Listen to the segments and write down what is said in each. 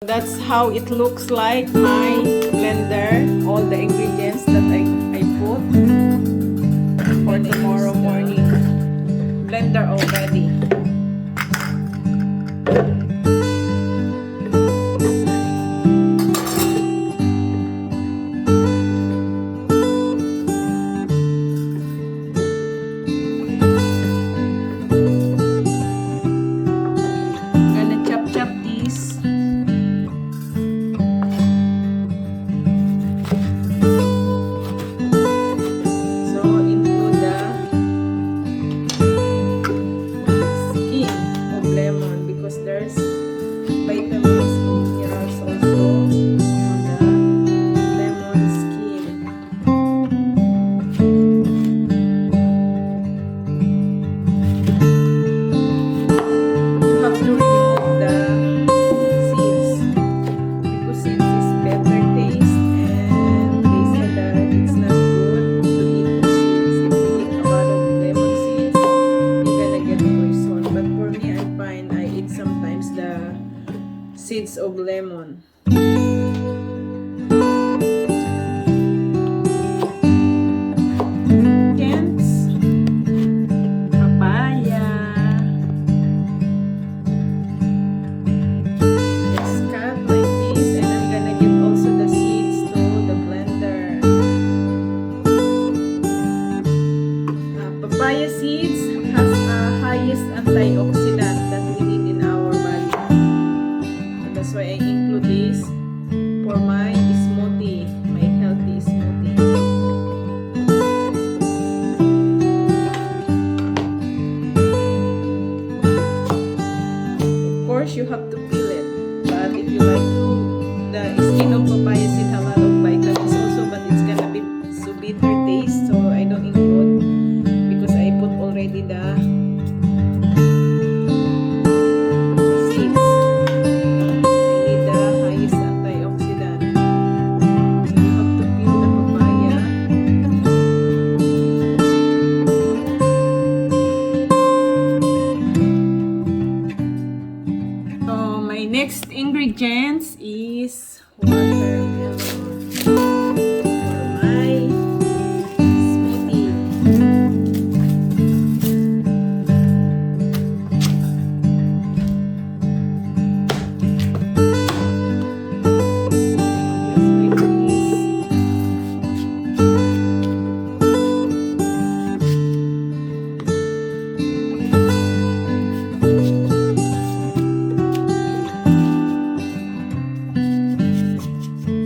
That's how it looks like my blender. All the ingredients that I put for tomorrow morning. Blender already. Seeds of lemon. Cans, papaya. It's cut like this, and I'm gonna give also the seeds to the blender. Papaya seeds has a highest antioxidant that we need in our body. That's why I include this for my smoothie, my healthy smoothie. Of course, you have to peel it. But if you like to, the skin of papaya seed have a lot of vitamins also, but it's gonna be so bitter taste, so I don't include because I put already the next ingredients is watermelon for my smoothie. Just like this.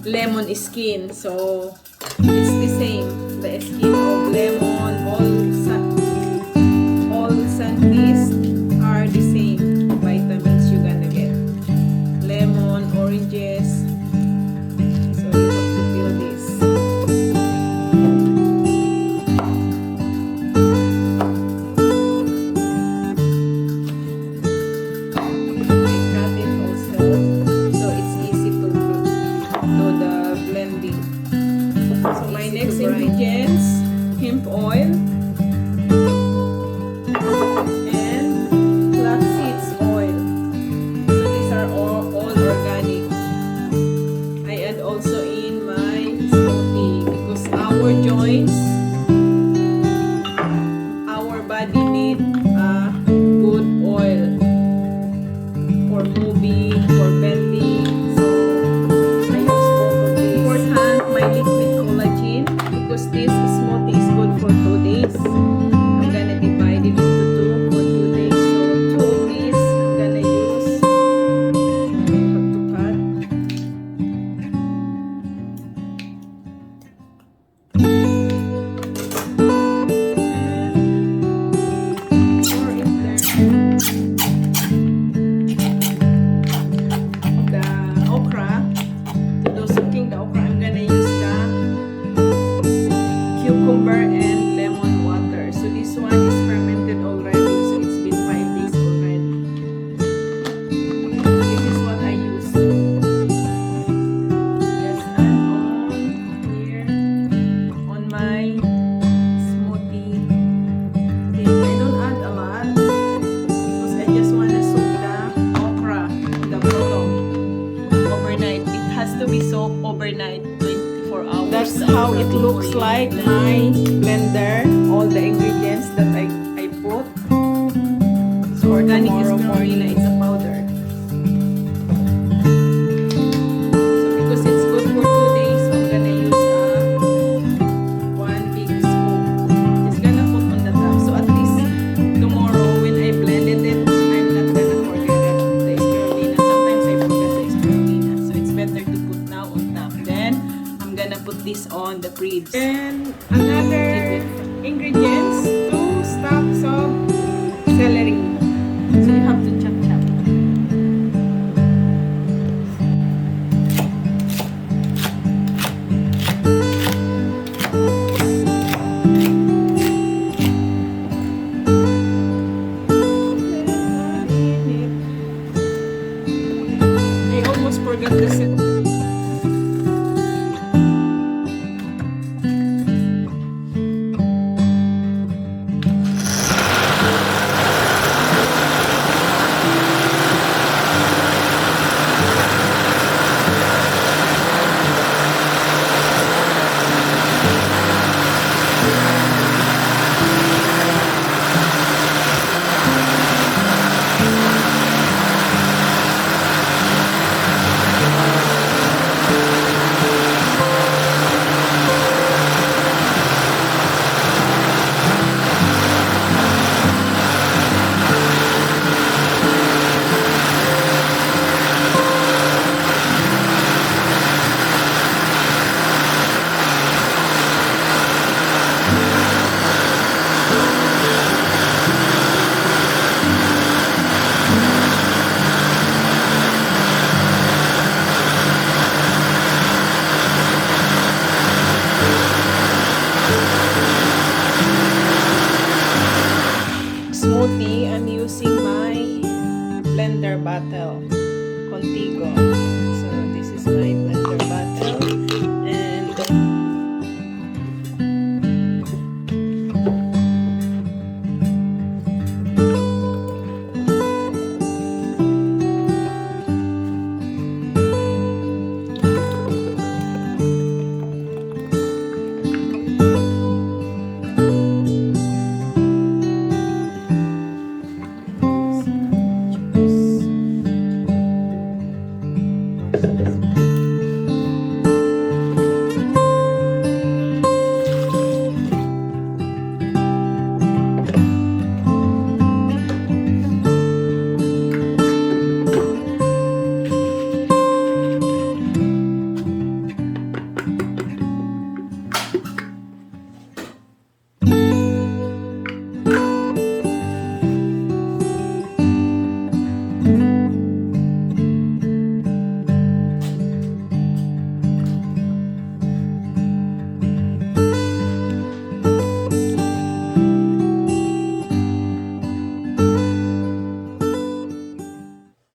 lemon skin. So it's the same. The skin of lemon, all Santis are the same vitamins you're gonna get. Lemon, oranges. So you have to feel this. I cut it also, so it's easy to do the blending. So my next ingredients, hemp oil and flax seeds oil. So these are all organic. I add also in my smoothie because our joints, our body need a good oil for moving, for bending. So I use both of these. Important, my liquid collagen, because this smoothie is good for 2 days. I'm gonna divide it into 2 for 2 days. So 2 of these I'm gonna use. I have to cut. Pour in there the okra. To do soaking the okra, I'm gonna use the cucumber and lemon water. So this one is fermented already. So it's been 5 days already. This is what I use. Just add on here on my smoothie. Okay, I don't add a lot because I just wanna soak the okra, the bottom, overnight. It has to be soaked overnight, 24 hours. That's how it looks like, my blender. All the ingredients that I put. So organic spirulina, it's a powder. So because it's good for 2 days, so I'm gonna use 1 big spoon. Just gonna put on the top. So at least tomorrow when I blended it, I'm not gonna forget it. The spirulina. Sometimes I forget the spirulina. So it's better to put now on top. Then I'm gonna put this on the fridge. And another ingredients